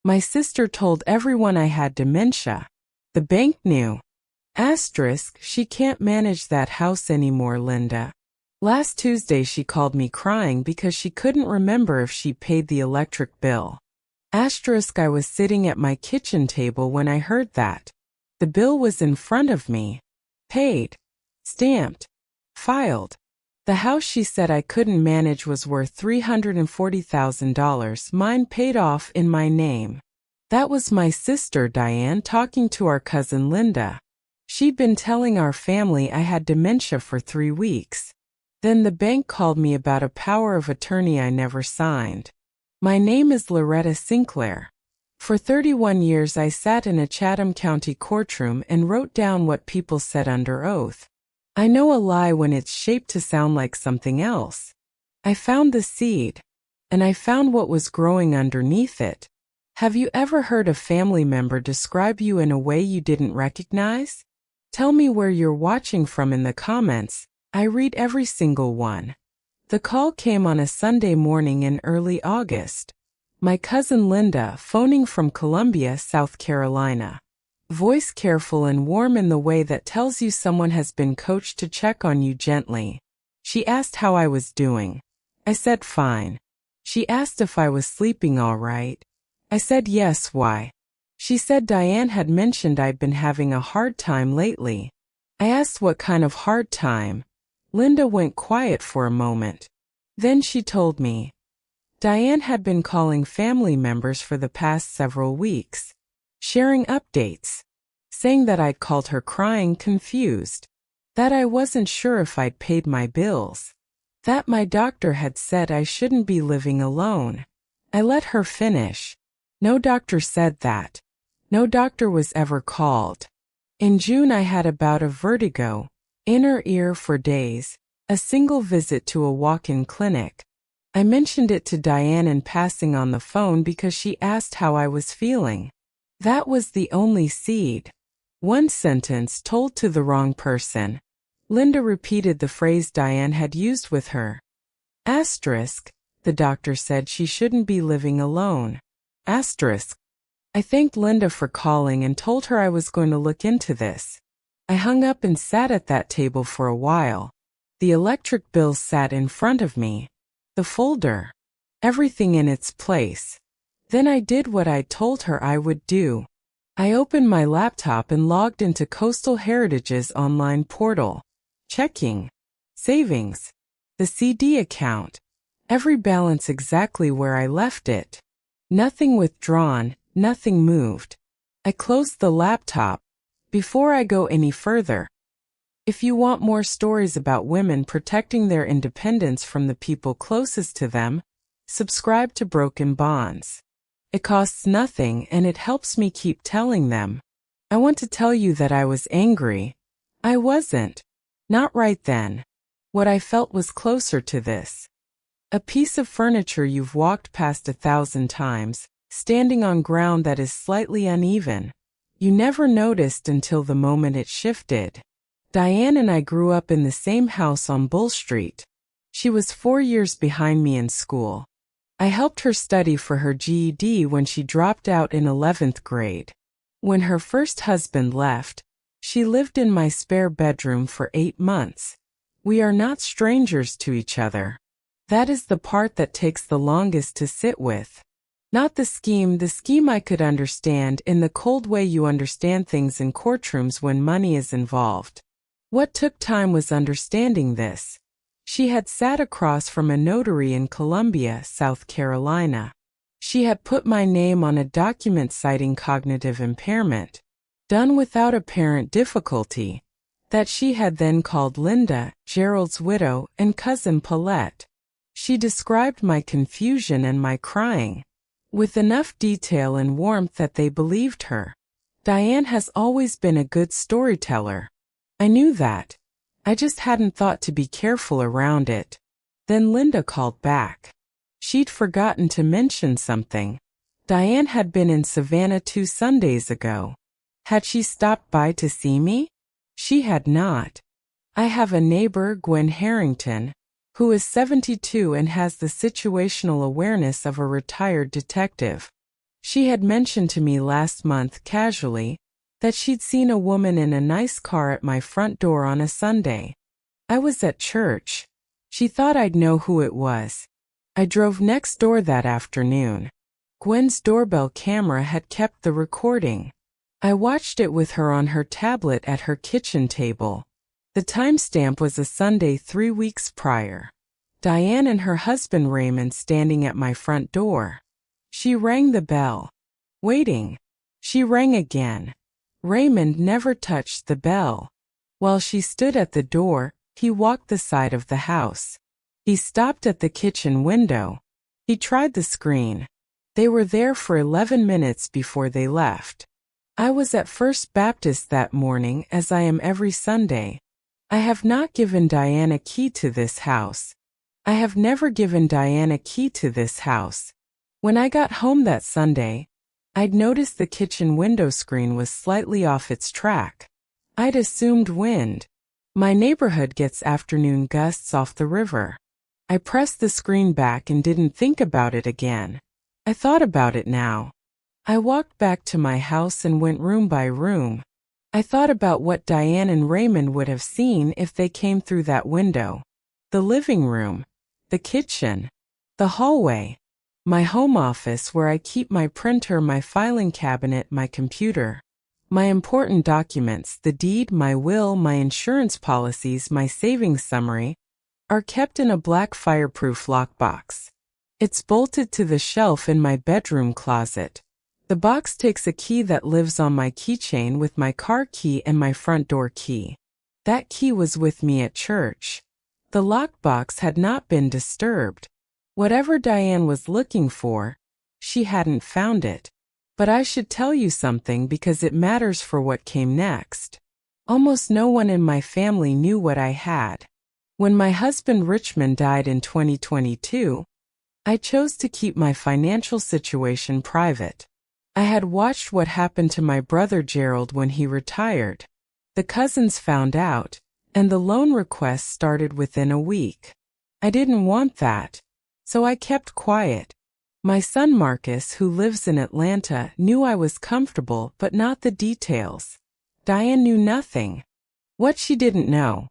My sister told everyone I had dementia. The bank knew. Asterisk, she can't manage that house anymore, Linda. Last Tuesday she called me crying because she couldn't remember if she paid the electric bill. Asterisk, I was sitting at my kitchen table when I heard that. The bill was in front of me. Paid. Stamped. Filed. The house she said I couldn't manage was worth $340,000. Mine paid off in my name. That was my sister Diane talking to our cousin Linda. She'd been telling our family I had dementia for 3 weeks. Then the bank called me about a power of attorney I never signed. My name is Loretta Sinclair. For 31 years I sat in a Chatham County courtroom and wrote down what people said under oath. I know a lie when it's shaped to sound like something else. I found the seed, and I found what was growing underneath it. Have you ever heard a family member describe you in a way you didn't recognize? Tell me where you're watching from in the comments. I read every single one. The call came on a Sunday morning in early August. My cousin Linda, phoning from Columbia, South Carolina. Voice careful and warm in the way that tells you someone has been coached to check on you gently. She asked how I was doing. I said fine. She asked if I was sleeping all right. I said yes. Why? She said Diane had mentioned I'd been having a hard time lately. I asked what kind of hard time. Linda went quiet for a moment. Then she told me. Diane had been calling family members for the past several weeks, sharing updates, saying that I'd called her crying confused, that I wasn't sure if I'd paid my bills, that my doctor had said I shouldn't be living alone. I let her finish. No doctor said that. No doctor was ever called. In June I had a bout of vertigo, inner ear for days, a single visit to a walk-in clinic. I mentioned it to Diane in passing on the phone because she asked how I was feeling. That was the only seed. One sentence told to the wrong person. Linda repeated the phrase Diane had used with her. Asterisk, the doctor said she shouldn't be living alone. Asterisk. I thanked Linda for calling and told her I was going to look into this. I hung up and sat at that table for a while. The electric bill sat in front of me. The folder. Everything in its place. Then I did what I told her I would do. I opened my laptop and logged into Coastal Heritage's online portal. Checking. Savings. The CD account. Every balance exactly where I left it. Nothing withdrawn. Nothing moved. I closed the laptop. Before I go any further, if you want more stories about women protecting their independence from the people closest to them, subscribe to Broken Bonds. It costs nothing and it helps me keep telling them. I want to tell you that I was angry. I wasn't. Not right then. What I felt was closer to this. A piece of furniture you've walked past 1,000 times, standing on ground that is slightly uneven. You never noticed until the moment it shifted. Diane and I grew up in the same house on Bull Street. She was 4 years behind me in school. I helped her study for her GED when she dropped out in 11th grade. When her first husband left, she lived in my spare bedroom for 8 months. We are not strangers to each other. That is the part that takes the longest to sit with. Not the scheme I could understand in the cold way you understand things in courtrooms when money is involved. What took time was understanding this. She had sat across from a notary in Columbia, South Carolina. She had put my name on a document citing cognitive impairment, done without apparent difficulty, that she had then called Linda, Gerald's widow, and cousin Paulette. She described my confusion and my crying with enough detail and warmth that they believed her. Diane has always been a good storyteller. I knew that. I just hadn't thought to be careful around it. Then Linda called back. She'd forgotten to mention something. Diane had been in Savannah 2 Sundays ago. Had she stopped by to see me? She had not. I have a neighbor, Gwen Harrington, who is 72 and has the situational awareness of a retired detective. She had mentioned to me last month casually that she'd seen a woman in a nice car at my front door on a Sunday. I was at church. She thought I'd know who it was. I drove next door that afternoon. Gwen's doorbell camera had kept the recording. I watched it with her on her tablet at her kitchen table. The timestamp was a Sunday 3 weeks prior. Diane and her husband Raymond standing at my front door. She rang the bell. Waiting. She rang again. Raymond never touched the bell. While she stood at the door, he walked the side of the house. He stopped at the kitchen window. He tried the screen. They were there for 11 minutes before they left. I was at First Baptist that morning, as I am every Sunday. I have not given Diane a key to this house. I have never given Diane a key to this house. When I got home that Sunday, I'd noticed the kitchen window screen was slightly off its track. I'd assumed wind. My neighborhood gets afternoon gusts off the river. I pressed the screen back and didn't think about it again. I thought about it now. I walked back to my house and went room by room. I thought about what Diane and Raymond would have seen if they came through that window. The living room, the kitchen, the hallway, my home office where I keep my printer, my filing cabinet, my computer. My important documents, the deed, my will, my insurance policies, my savings summary, are kept in a black fireproof lockbox. It's bolted to the shelf in my bedroom closet. The box takes a key that lives on my keychain with my car key and my front door key. That key was with me at church. The lockbox had not been disturbed. Whatever Diane was looking for, she hadn't found it. But I should tell you something because it matters for what came next. Almost no one in my family knew what I had. When my husband Richmond died in 2022, I chose to keep my financial situation private. I had watched what happened to my brother Gerald when he retired. The cousins found out, and the loan request started within a week. I didn't want that, so I kept quiet. My son Marcus, who lives in Atlanta, knew I was comfortable but not the details. Diane knew nothing. What she didn't know.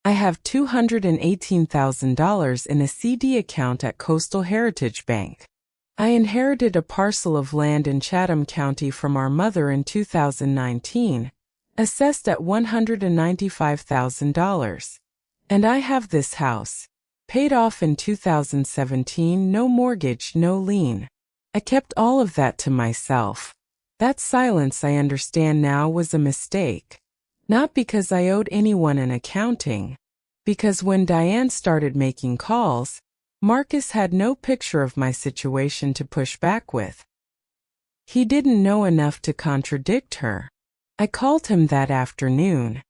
I have $218,000 in a CD account at Coastal Heritage Bank. I inherited a parcel of land in Chatham County from our mother in 2019, assessed at $195,000. And I have this house, paid off in 2017, no mortgage, no lien. I kept all of that to myself. That silence, I understand now, was a mistake. Not because I owed anyone an accounting. Because when Diane started making calls, Marcus had no picture of my situation to push back with. He didn't know enough to contradict her. I called him that afternoon.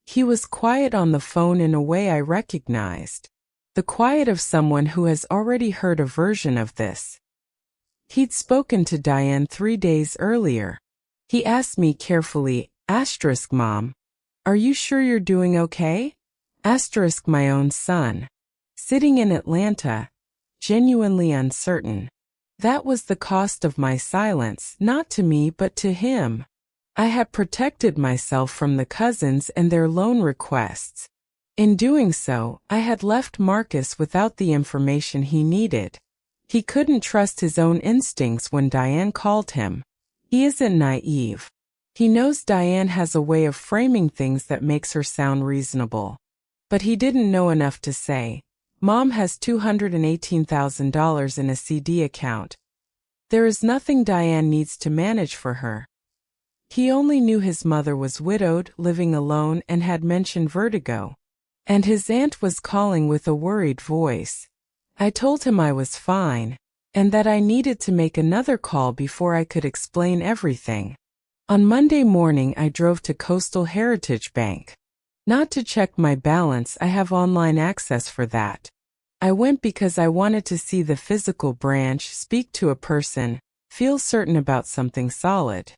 He was quiet on the phone in a way I recognized. The quiet of someone who has already heard a version of this. He'd spoken to Diane 3 days earlier. He asked me carefully, "Mom, are you sure you're doing okay?" My own son. Sitting in Atlanta, genuinely uncertain. That was the cost of my silence, not to me but to him. I had protected myself from the cousins and their loan requests. In doing so, I had left Marcus without the information he needed. He couldn't trust his own instincts when Diane called him. He isn't naive. He knows Diane has a way of framing things that makes her sound reasonable. But he didn't know enough to say, "Mom has $218,000 in a CD account. There is nothing Diane needs to manage for her." He only knew his mother was widowed, living alone, and had mentioned vertigo. And his aunt was calling with a worried voice. I told him I was fine, and that I needed to make another call before I could explain everything. On Monday morning, I drove to Coastal Heritage Bank. Not to check my balance, I have online access for that. I went because I wanted to see the physical branch, speak to a person, feel certain about something solid.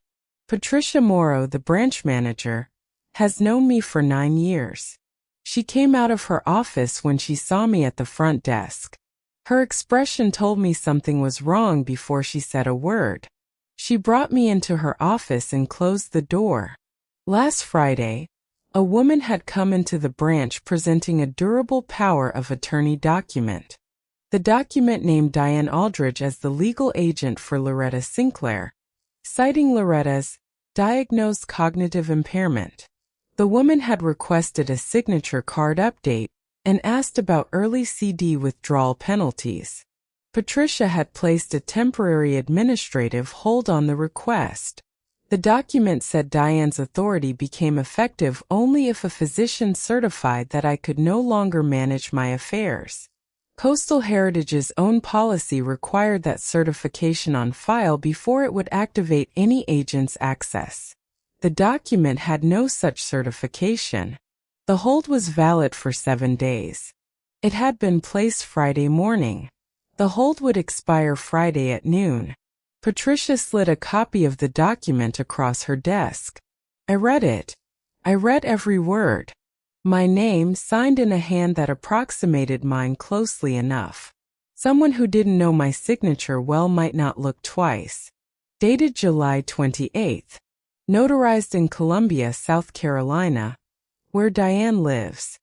Patricia Morrow, the branch manager, has known me for 9 years. She came out of her office when she saw me at the front desk. Her expression told me something was wrong before she said a word. She brought me into her office and closed the door. Last Friday, a woman had come into the branch presenting a durable power of attorney document. The document named Diane Aldridge as the legal agent for Loretta Sinclair, citing Loretta's diagnosed cognitive impairment. The woman had requested a signature card update and asked about early CD withdrawal penalties. Patricia had placed a temporary administrative hold on the request. The document said Diane's authority became effective only if a physician certified that I could no longer manage my affairs. Coastal Heritage's own policy required that certification on file before it would activate any agent's access. The document had no such certification. The hold was valid for 7 days. It had been placed Friday morning. The hold would expire Friday at noon. Patricia slid a copy of the document across her desk. I read it. I read every word. My name signed in a hand that approximated mine closely enough. Someone who didn't know my signature well might not look twice. Dated July 28th. Notarized in Columbia, South Carolina, where Diane lives.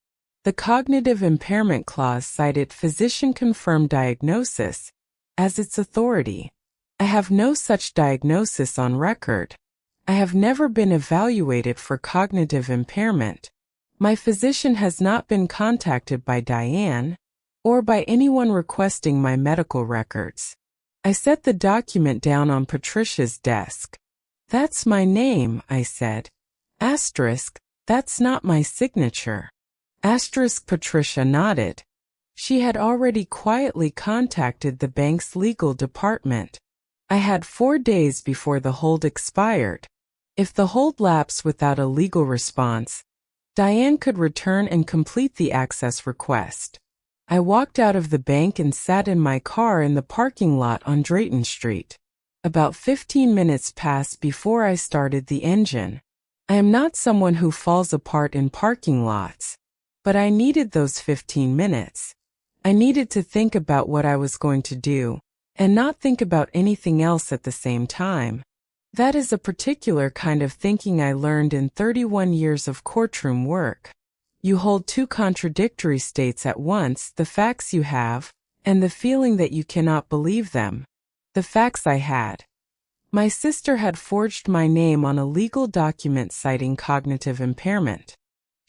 The cognitive impairment clause cited physician-confirmed diagnosis as its authority. I have no such diagnosis on record. I have never been evaluated for cognitive impairment. My physician has not been contacted by Diane or by anyone requesting my medical records. I set the document down on Patricia's desk. That's my name, I said. Asterisk, that's not my signature. Asterisk. Patricia nodded. She had already quietly contacted the bank's legal department. I had 4 days before the hold expired. If the hold lapsed without a legal response, Diane could return and complete the access request. I walked out of the bank and sat in my car in the parking lot on Drayton Street. About 15 minutes passed before I started the engine. I am not someone who falls apart in parking lots, but I needed those 15 minutes. I needed to think about what I was going to do, and not think about anything else at the same time. That is a particular kind of thinking I learned in 31 years of courtroom work. You hold two contradictory states at once, the facts you have, and the feeling that you cannot believe them. The facts I had. My sister had forged my name on a legal document citing cognitive impairment.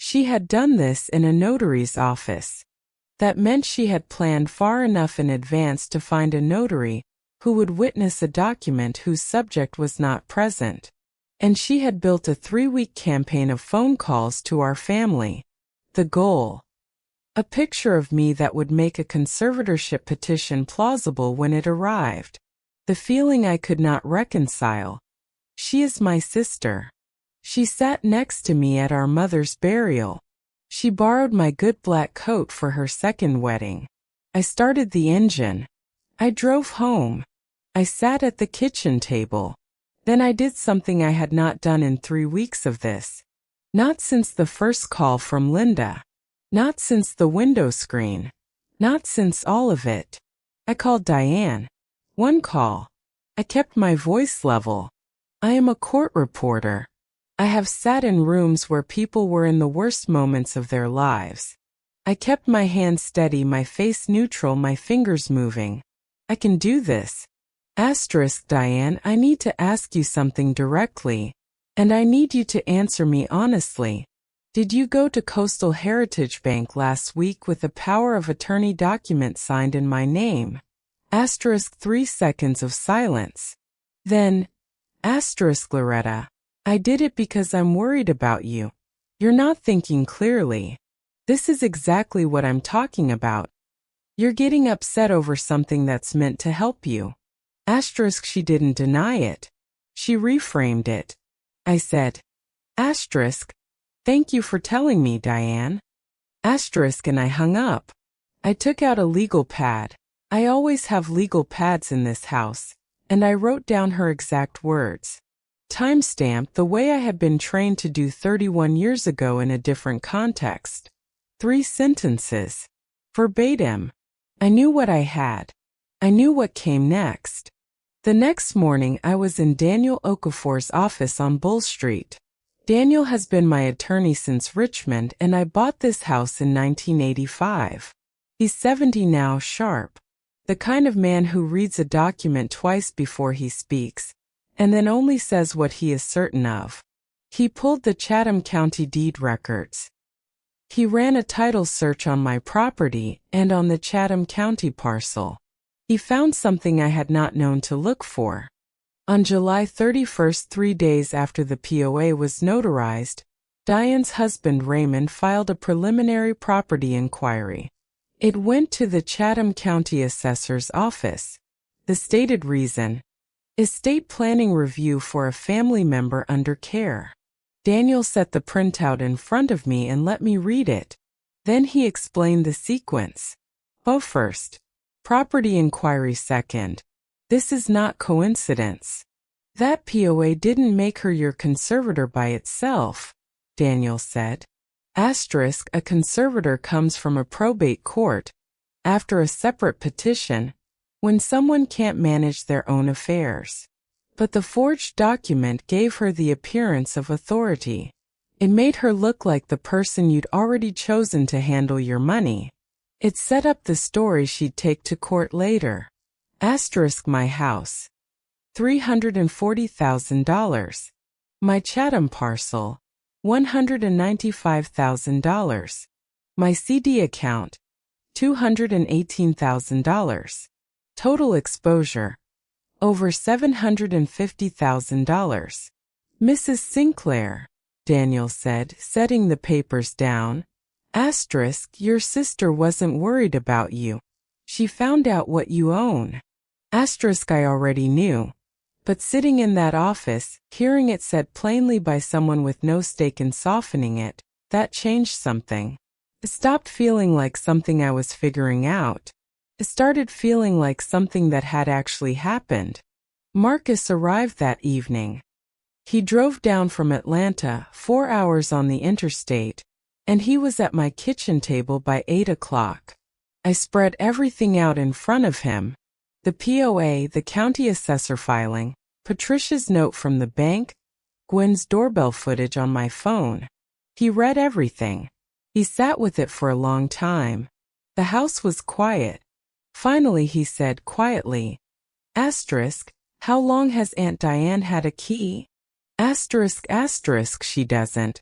She had done this in a notary's office. That meant she had planned far enough in advance to find a notary who would witness a document whose subject was not present. And she had built a 3-week campaign of phone calls to our family. The goal: a picture of me that would make a conservatorship petition plausible when it arrived. The feeling I could not reconcile. She is my sister. She sat next to me at our mother's burial. She borrowed my good black coat for her second wedding. I started the engine. I drove home. I sat at the kitchen table. Then I did something I had not done in 3 weeks of this. Not since the first call from Linda. Not since the window screen. Not since all of it. I called Diane. 1 call. I kept my voice level. I am a court reporter. I have sat in rooms where people were in the worst moments of their lives. I kept my hands steady, my face neutral, my fingers moving. I can do this. Asterisk. Diane, I need to ask you something directly, and I need you to answer me honestly. Did you go to Coastal Heritage Bank last week with a power of attorney document signed in my name? Asterisk. 3 seconds of silence. Then, asterisk. Loretta, I did it because I'm worried about you. You're not thinking clearly. This is exactly what I'm talking about. You're getting upset over something that's meant to help you. Asterisk. She didn't deny it. She reframed it. I said, asterisk, thank you for telling me, Diane. Asterisk. And I hung up. I took out a legal pad. I always have legal pads in this house, and I wrote down her exact words. Timestamp the way I had been trained to do 31 years ago in a different context. 3 sentences. Verbatim. I knew what I had. I knew what came next. The next morning I was in Daniel Okafor's office on Bull Street. Daniel has been my attorney since Richmond, and I bought this house in 1985. He's 70 now, sharp. The kind of man who reads a document twice before he speaks, and then only says what he is certain of. He pulled the Chatham County deed records. He ran a title search on my property and on the Chatham County parcel. He found something I had not known to look for. On July 31st, 3 days after the POA was notarized, Diane's husband Raymond filed a preliminary property inquiry. It went to the Chatham County Assessor's Office. The stated reason: estate planning review for a family member under care. Daniel set the printout in front of me and let me read it. Then he explained the sequence. PO first. Property inquiry second. This is not coincidence. That POA didn't make her your conservator by itself, Daniel said. Asterisk, a conservator comes from a probate court, after a separate petition, when someone can't manage their own affairs. But the forged document gave her the appearance of authority. It made her look like the person you'd already chosen to handle your money. It set up the story she'd take to court later. Asterisk, my house. $340,000. My Chatham parcel. $195,000. My CD account. $218,000. Total exposure. Over $750,000. Mrs. Sinclair, Daniel said, setting the papers down. Asterisk, your sister wasn't worried about you. She found out what you own. Asterisk, I already knew. But sitting in that office, hearing it said plainly by someone with no stake in softening it, that changed something. It stopped feeling like something I was figuring out. It started feeling like something that had actually happened. Marcus arrived that evening. He drove down from Atlanta, 4 hours on the interstate, and he was at my kitchen table by 8 o'clock. I spread everything out in front of him. The POA, the county assessor filing, Patricia's note from the bank, Gwen's doorbell footage on my phone. He read everything. He sat with it for a long time. The house was quiet. Finally he said quietly, asterisk, how long has Aunt Diane had a key? Asterisk, asterisk, she doesn't.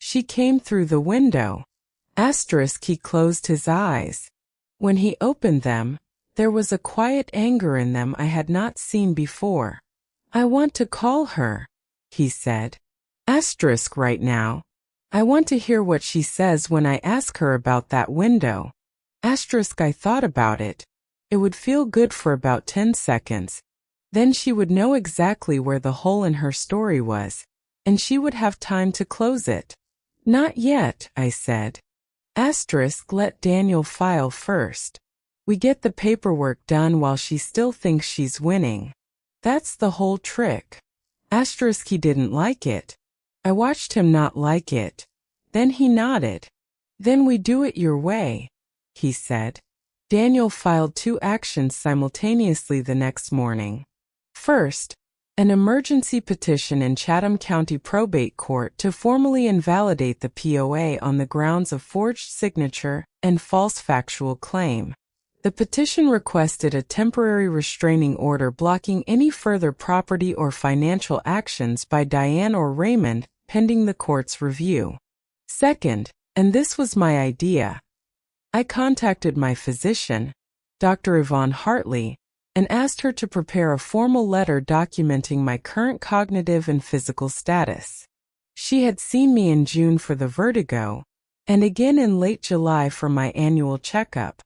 She came through the window. Asterisk, he closed his eyes. When he opened them, there was a quiet anger in them I had not seen before. I want to call her, he said. Asterisk, right now. I want to hear what she says when I ask her about that window. Asterisk, I thought about it. It would feel good for about 10 seconds. Then she would know exactly where the hole in her story was, and she would have time to close it. Not yet, I said. Asterisk, let Daniel file first. We get the paperwork done while she still thinks she's winning. That's the whole trick. Asterisk, he didn't like it. I watched him not like it. Then he nodded. Then we do it your way, he said. Daniel filed 2 actions simultaneously the next morning. First, an emergency petition in Chatham County Probate Court to formally invalidate the POA on the grounds of forged signature and false factual claim. The petition requested a temporary restraining order blocking any further property or financial actions by Diane or Raymond pending the court's review. Second, and this was my idea, I contacted my physician, Dr. Yvonne Hartley, and asked her to prepare a formal letter documenting my current cognitive and physical status. She had seen me in June for the vertigo, and again in late July for my annual checkup.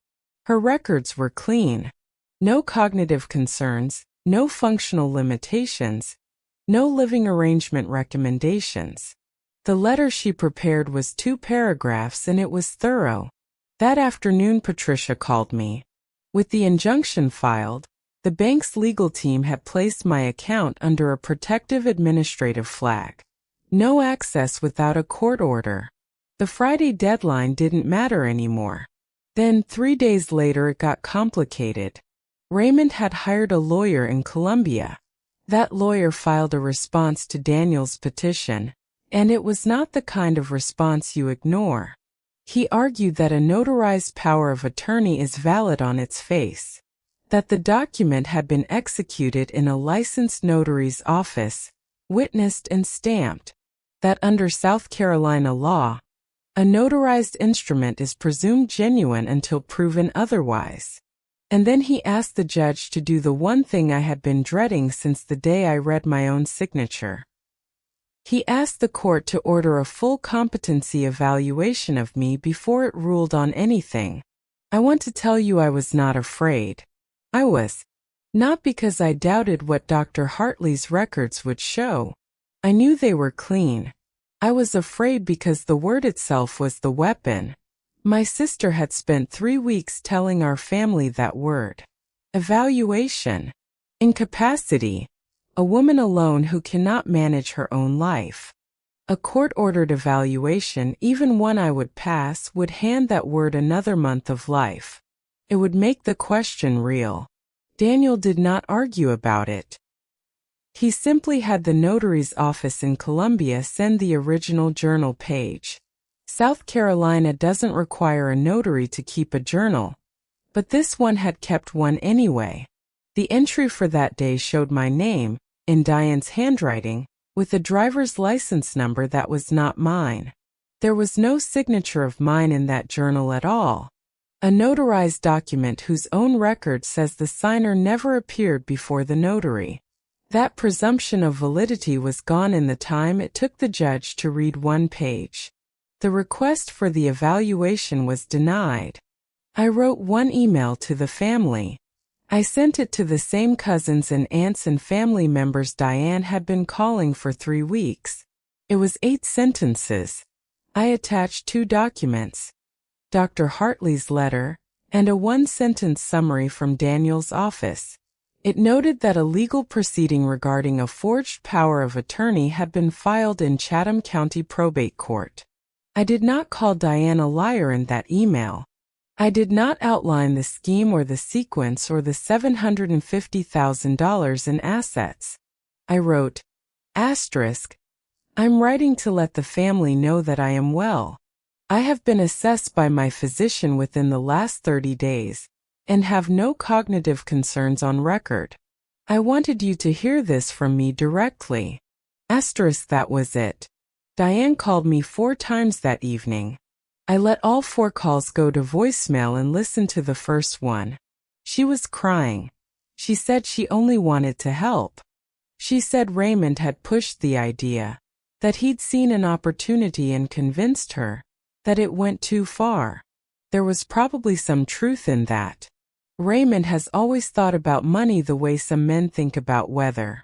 Her records were clean. No cognitive concerns, no functional limitations, no living arrangement recommendations. The letter she prepared was 2 paragraphs and it was thorough. That afternoon Patricia called me. With the injunction filed, the bank's legal team had placed my account under a protective administrative flag. No access without a court order. The Friday deadline didn't matter anymore. Then 3 days later it got complicated. Raymond had hired a lawyer in Columbia. That lawyer filed a response to Daniel's petition, and it was not the kind of response you ignore. He argued that a notarized power of attorney is valid on its face, that the document had been executed in a licensed notary's office, witnessed and stamped, that under South Carolina law, a notarized instrument is presumed genuine until proven otherwise. And then he asked the judge to do the one thing I had been dreading since the day I read my own signature. He asked the court to order a full competency evaluation of me before it ruled on anything. I want to tell you I was not afraid. I was. Not because I doubted what Dr. Hartley's records would show. I knew they were clean. I was afraid because the word itself was the weapon. My sister had spent 3 weeks telling our family that word. Evaluation. Incapacity. A woman alone who cannot manage her own life. A court-ordered evaluation, even one I would pass, would hand that word another month of life. It would make the question real. Daniel did not argue about it. He simply had the notary's office in Columbia send the original journal page. South Carolina doesn't require a notary to keep a journal, but this one had kept one anyway. The entry for that day showed my name, in Diane's handwriting, with a driver's license number that was not mine. There was no signature of mine in that journal at all. A notarized document whose own record says the signer never appeared before the notary. That presumption of validity was gone in the time it took the judge to read one page. The request for the evaluation was denied. I wrote one email to the family. I sent it to the same cousins and aunts and family members Diane had been calling for 3 weeks. It was 8 sentences. I attached 2 documents, Dr. Hartley's letter, and a 1-sentence summary from Daniel's office. It noted that a legal proceeding regarding a forged power of attorney had been filed in Chatham County probate court. I did not call Diane a liar in that email. I did not outline the scheme or the sequence or the $750,000 in assets. I wrote, I'm writing to let the family know that I am well. I have been assessed by my physician within the last 30 days and have no cognitive concerns on record. I wanted you to hear this from me directly. That was it. Diane called me 4 times that evening. I let all 4 calls go to voicemail and listened to the first one. She was crying. She said she only wanted to help. She said Raymond had pushed the idea, that he'd seen an opportunity and convinced her, that it went too far. There was probably some truth in that. Raymond has always thought about money the way some men think about weather.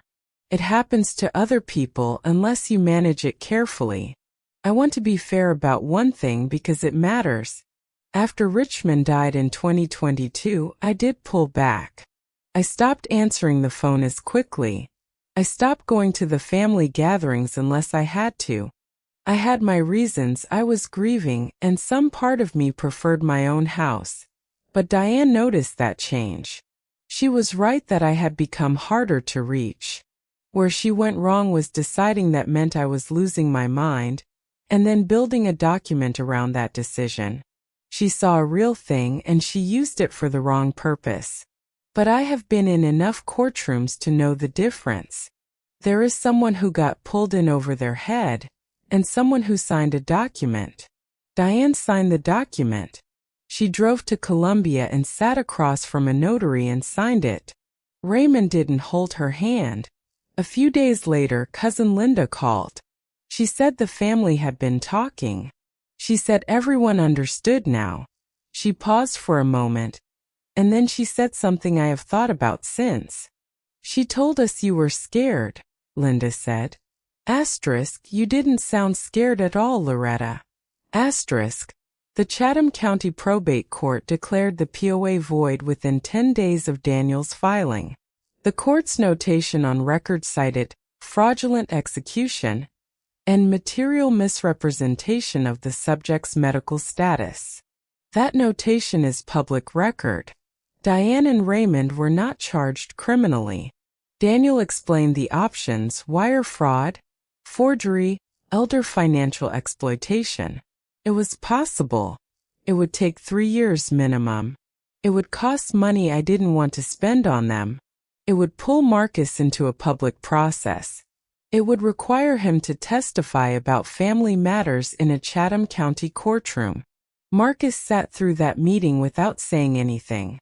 It happens to other people unless you manage it carefully. I want to be fair about one thing because it matters. After Richmond died in 2022, I did pull back. I stopped answering the phone as quickly. I stopped going to the family gatherings unless I had to. I had my reasons. I was grieving, and some part of me preferred my own house. But Diane noticed that change. She was right that I had become harder to reach. Where she went wrong was deciding that meant I was losing my mind, and then building a document around that decision. She saw a real thing and she used it for the wrong purpose. But I have been in enough courtrooms to know the difference. There is someone who got pulled in over their head, and someone who signed a document. Diane signed the document. She drove to Columbia and sat across from a notary and signed it. Raymond didn't hold her hand. A few days later, Cousin Linda called. She said the family had been talking. She said everyone understood now. She paused for a moment, and then she said something I have thought about since. She told us you were scared, Linda said. You didn't sound scared at all, Loretta. The Chatham County Probate Court declared the POA void within 10 days of Daniel's filing. The court's notation on record cited fraudulent execution and material misrepresentation of the subject's medical status. That notation is public record. Diane and Raymond were not charged criminally. Daniel explained the options: wire fraud, forgery, elder financial exploitation. It was possible. It would take 3 years minimum. It would cost money I didn't want to spend on them. It would pull Marcus into a public process. It would require him to testify about family matters in a Chatham County courtroom. Marcus sat through that meeting without saying anything.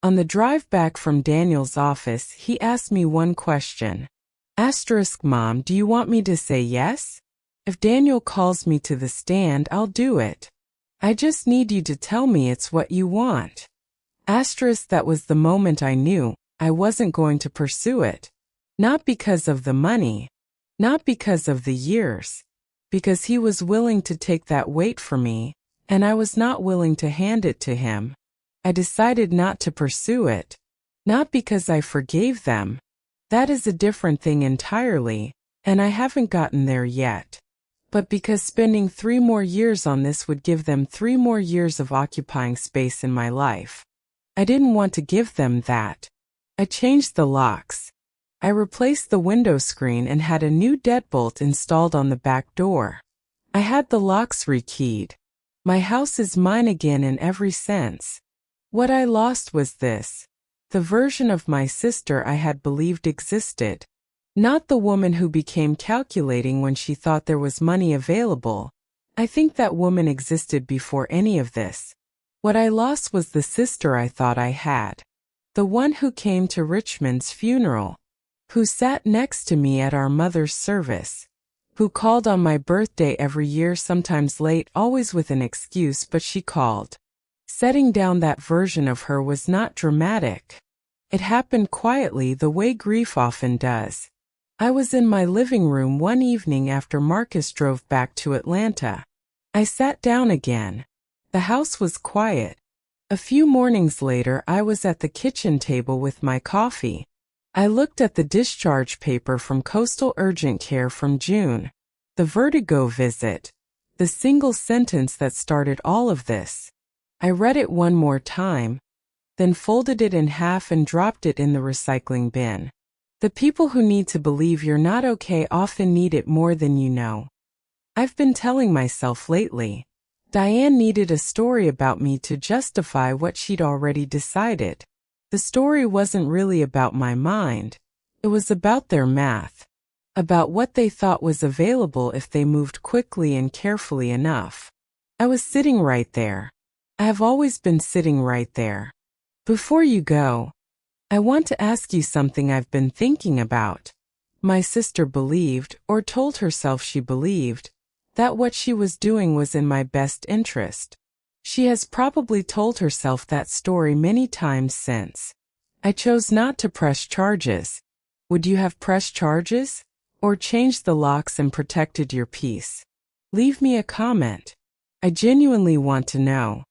On the drive back from Daniel's office, he asked me one question. Mom, do you want me to say yes? If Daniel calls me to the stand, I'll do it. I just need you to tell me it's what you want. That was the moment I knew I wasn't going to pursue it. Not because of the money. Not because of the years. Because he was willing to take that weight for me, and I was not willing to hand it to him. I decided not to pursue it. Not because I forgave them. That is a different thing entirely, and I haven't gotten there yet. But because spending 3 more years on this would give them 3 more years of occupying space in my life. I didn't want to give them that. I changed the locks. I replaced the window screen and had a new deadbolt installed on the back door. I had the locks rekeyed. My house is mine again in every sense. What I lost was this: the version of my sister I had believed existed. Not the woman who became calculating when she thought there was money available. I think that woman existed before any of this. What I lost was the sister I thought I had. The one who came to Richmond's funeral. Who sat next to me at our mother's service. Who called on my birthday every year, sometimes late, always with an excuse, but she called. Setting down that version of her was not dramatic. It happened quietly, the way grief often does. I was in my living room one evening after Marcus drove back to Atlanta. I sat down again. The house was quiet. A few mornings later, I was at the kitchen table with my coffee. I looked at the discharge paper from Coastal Urgent Care from June. The vertigo visit. The single sentence that started all of this. I read it one more time, then folded it in half and dropped it in the recycling bin. The people who need to believe you're not okay often need it more than you know. I've been telling myself lately. Diane needed a story about me to justify what she'd already decided. The story wasn't really about my mind. It was about their math. About what they thought was available if they moved quickly and carefully enough. I was sitting right there. I have always been sitting right there. Before you go, I want to ask you something I've been thinking about. My sister believed, or told herself she believed, that what she was doing was in my best interest. She has probably told herself that story many times since. I chose not to press charges. Would you have pressed charges? Or changed the locks and protected your peace? Leave me a comment. I genuinely want to know.